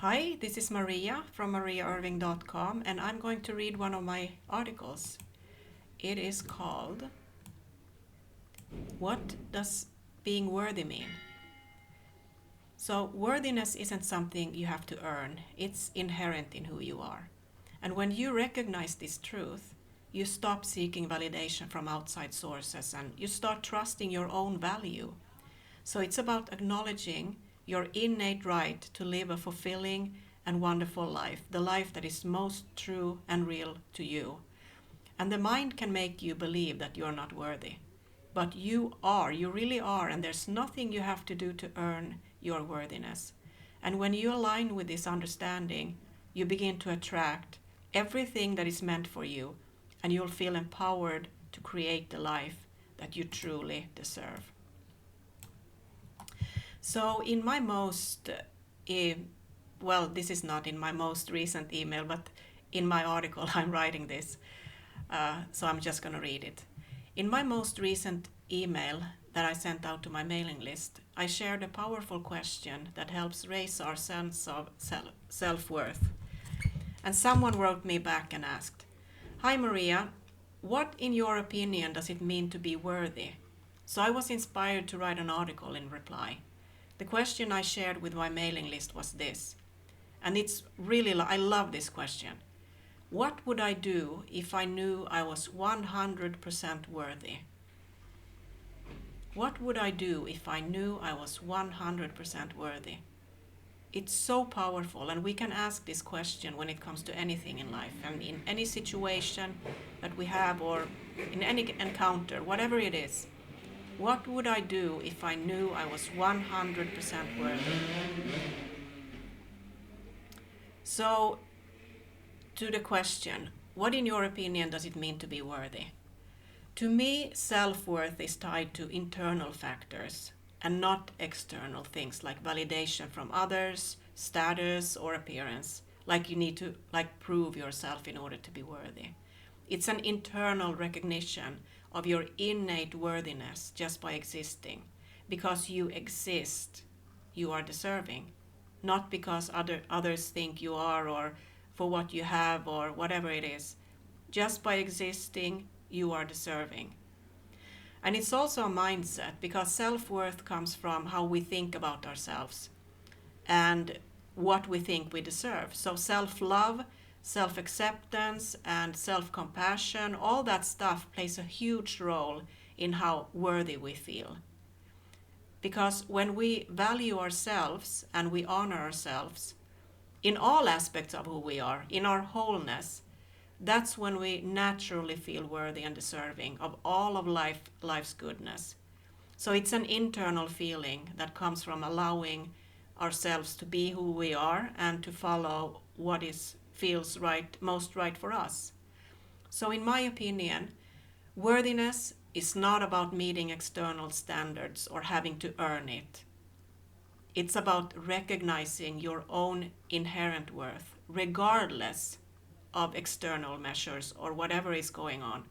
Hi, this is Maria from mariairving.com, and I'm going to read one of my articles. It is called What Does Being Worthy Mean? So, worthiness isn't something you have to earn, it's inherent in who you are. And when you recognize this truth, you stop seeking validation from outside sources and you start trusting your own value. So, it's about acknowledging your innate right to live a fulfilling and wonderful life, the life that is most true and real to you. And the mind can make you believe that you're not worthy. But you are, you really are, and there's nothing you have to do to earn your worthiness. And when you align with this understanding, you begin to attract everything that is meant for you, and you'll feel empowered to create the life that you truly deserve. So in my this is not in my most recent email, but in my article I'm writing this, so I'm just going to read it. In my most recent email that I sent out to my mailing list, I shared a powerful question that helps raise our sense of self-worth. And someone wrote me back and asked, "Hi Maria, what in your opinion does it mean to be worthy?" So I was inspired to write an article in reply. The question I shared with my mailing list was this, and I love this question. What would I do if I knew I was 100% worthy? What would I do if I knew I was 100% worthy? It's so powerful, and we can ask this question when it comes to anything in life and in any situation that we have or in any encounter, whatever it is. What would I do if I knew I was 100% worthy? So, to the question, what in your opinion does it mean to be worthy? To me, self-worth is tied to internal factors and not external things like validation from others, status, or appearance, like you need to prove yourself in order to be worthy. It's an internal recognition of your innate worthiness just by existing. Because you exist, you are deserving. Not because others think you are or for what you have or whatever it is. Just by existing, you are deserving. And it's also a mindset because self-worth comes from how we think about ourselves and what we think we deserve. So self-love, self-acceptance, and self-compassion, all that stuff plays a huge role in how worthy we feel. Because when we value ourselves and we honor ourselves in all aspects of who we are, in our wholeness, that's when we naturally feel worthy and deserving of all of life's goodness. So it's an internal feeling that comes from allowing ourselves to be who we are and to follow what feels right, most right for us. So in my opinion, worthiness is not about meeting external standards or having to earn it. It's about recognizing your own inherent worth, regardless of external measures or whatever is going on.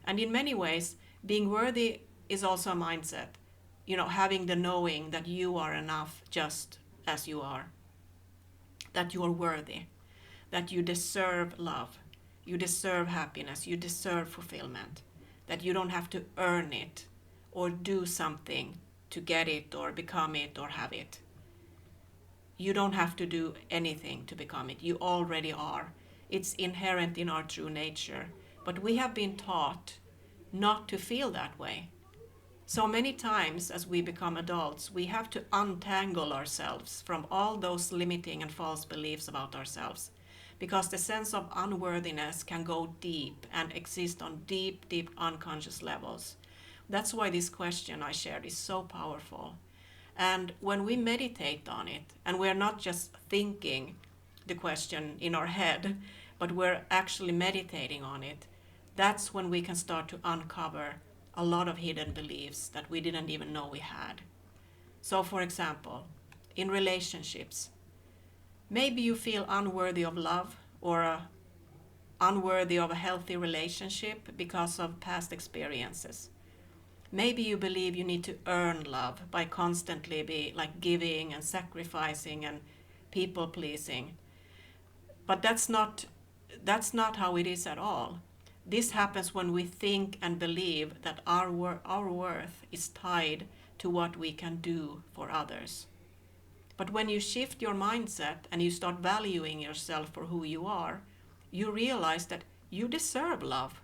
And in many ways, being worthy is also a mindset. Having the knowing that you are enough just as you are, that you are worthy, that you deserve love, you deserve happiness, you deserve fulfillment, that you don't have to earn it or do something to get it or become it or have it. You don't have to do anything to become it. You already are. It's inherent in our true nature. But we have been taught not to feel that way. So many times as we become adults, we have to untangle ourselves from all those limiting and false beliefs about ourselves. Because the sense of unworthiness can go deep and exist on deep, deep unconscious levels. That's why this question I shared is so powerful. And when we meditate on it, and we're not just thinking the question in our head, but we're actually meditating on it, that's when we can start to uncover a lot of hidden beliefs that we didn't even know we had. So for example, in relationships, maybe you feel unworthy of love or unworthy of a healthy relationship because of past experiences. Maybe you believe you need to earn love by constantly be giving and sacrificing and people pleasing. But that's not how it is at all. This happens when we think and believe that our worth is tied to what we can do for others. But when you shift your mindset and you start valuing yourself for who you are, you realize that you deserve love.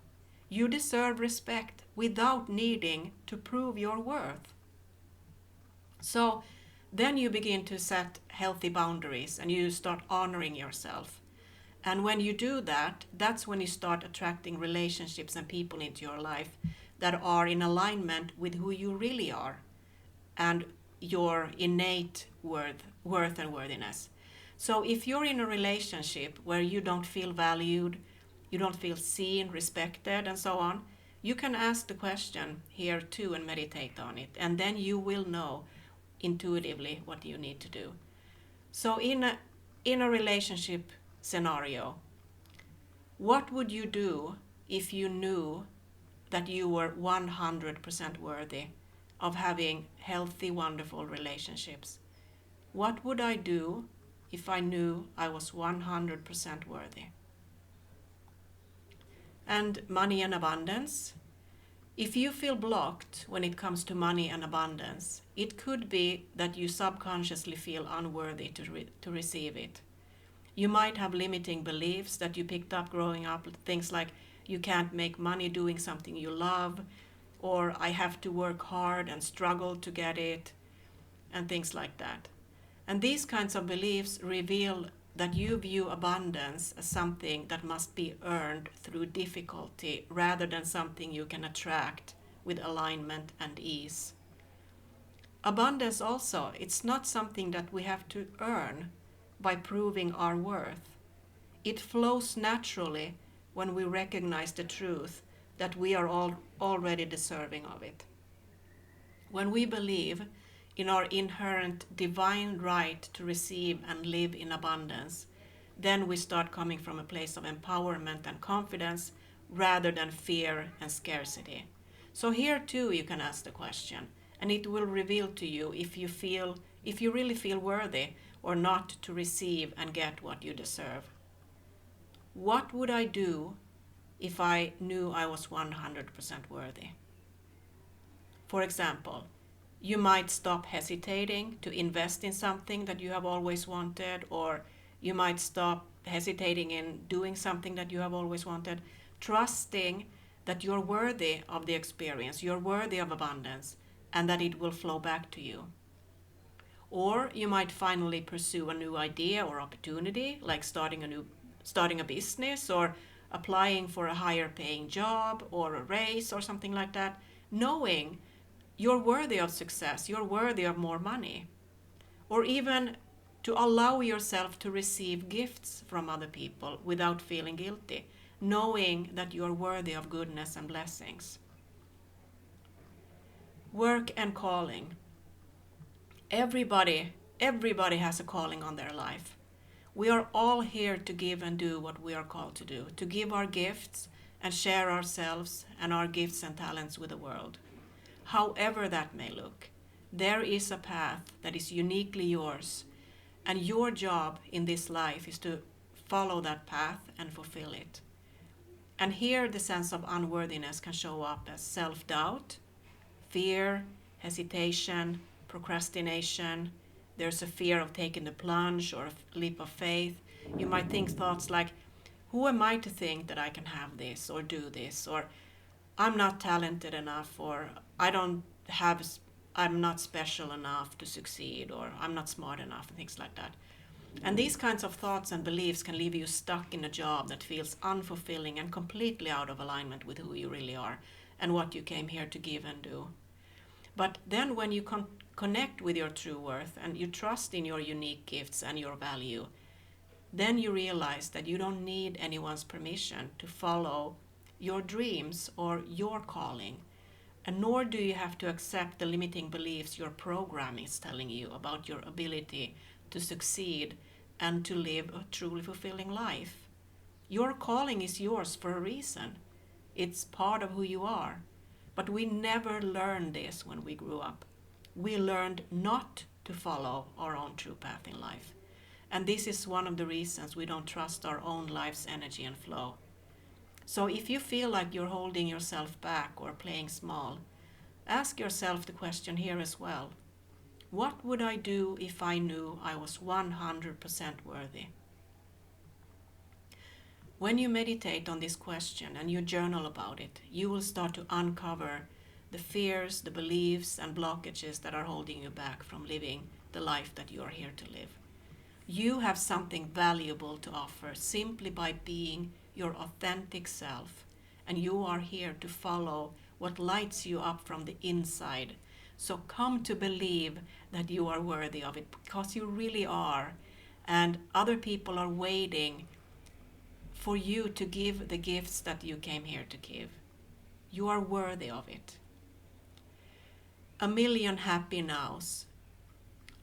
You deserve respect without needing to prove your worth. So then you begin to set healthy boundaries and you start honoring yourself. And when you do that, that's when you start attracting relationships and people into your life that are in alignment with who you really are and your innate worth and worthiness. So if you're in a relationship where you don't feel valued, you don't feel seen, respected, and so on, you can ask the question here too and meditate on it. And then you will know intuitively what you need to do. So in a relationship scenario, what would you do if you knew that you were 100% worthy of having healthy, wonderful relationships? What would I do if I knew I was 100% worthy? And money and abundance. If you feel blocked when it comes to money and abundance, it could be that you subconsciously feel unworthy to receive it. You might have limiting beliefs that you picked up growing up, things like you can't make money doing something you love, or I have to work hard and struggle to get it, and things like that. And these kinds of beliefs reveal that you view abundance as something that must be earned through difficulty rather than something you can attract with alignment and ease. Abundance also, it's not something that we have to earn by proving our worth. It flows naturally when we recognize the truth that we are all already deserving of it. When we believe in our inherent divine right to receive and live in abundance, then we start coming from a place of empowerment and confidence rather than fear and scarcity. So here too you can ask the question, and it will reveal to you if you really feel worthy or not to receive and get what you deserve. What would I do if I knew I was 100% worthy? For example, you might stop hesitating to invest in something that you have always wanted, or you might stop hesitating in doing something that you have always wanted, trusting that you're worthy of the experience, you're worthy of abundance, and that it will flow back to you. Or you might finally pursue a new idea or opportunity, like starting a business or applying for a higher paying job or a raise or something like that, knowing you're worthy of success, you're worthy of more money. Or even to allow yourself to receive gifts from other people without feeling guilty, knowing that you're worthy of goodness and blessings. Work and calling. Everybody has a calling on their life. We are all here to give and do what we are called to do, to give our gifts and share ourselves and our gifts and talents with the world. However that may look, there is a path that is uniquely yours, and your job in this life is to follow that path and fulfill it. And here the sense of unworthiness can show up as self-doubt, fear, hesitation, procrastination. There's a fear of taking the plunge or a leap of faith. You might think thoughts like, who am I to think that I can have this or do this? Or I'm not talented enough, or I'm not special enough to succeed, or I'm not smart enough, and things like that. And these kinds of thoughts and beliefs can leave you stuck in a job that feels unfulfilling and completely out of alignment with who you really are and what you came here to give and do. But then when you connect with your true worth and you trust in your unique gifts and your value, then you realize that you don't need anyone's permission to follow your dreams or your calling, and nor do you have to accept the limiting beliefs your program is telling you about your ability to succeed and to live a truly fulfilling life. Your calling is yours for a reason. It's part of who you are. But we never learned this when we grew up. We learned not to follow our own true path in life. And this is one of the reasons we don't trust our own life's energy and flow. So if you feel like you're holding yourself back or playing small, ask yourself the question here as well. What would I do if I knew I was 100% worthy? When you meditate on this question and you journal about it, you will start to uncover the fears, the beliefs, and blockages that are holding you back from living the life that you are here to live. You have something valuable to offer simply by being your authentic self, and you are here to follow what lights you up from the inside. So come to believe that you are worthy of it, because you really are, and other people are waiting for you to give the gifts that you came here to give. You are worthy of it. A Million Happy Nows.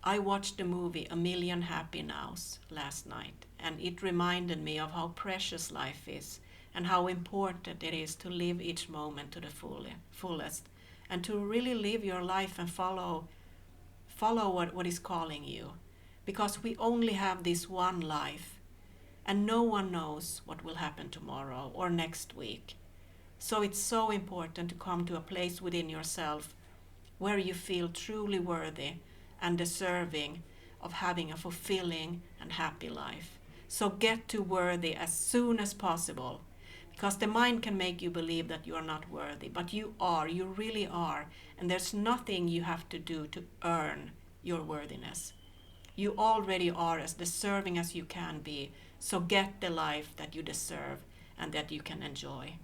I watched the movie A Million Happy Nows last night, and it reminded me of how precious life is and how important it is to live each moment to the fullest, and to really live your life and follow what is calling you. Because we only have this one life, and no one knows what will happen tomorrow or next week. So it's so important to come to a place within yourself where you feel truly worthy and deserving of having a fulfilling and happy life. So get to worthy as soon as possible, because the mind can make you believe that you are not worthy, but you are, you really are, and there's nothing you have to do to earn your worthiness. You already are as deserving as you can be, so get the life that you deserve and that you can enjoy.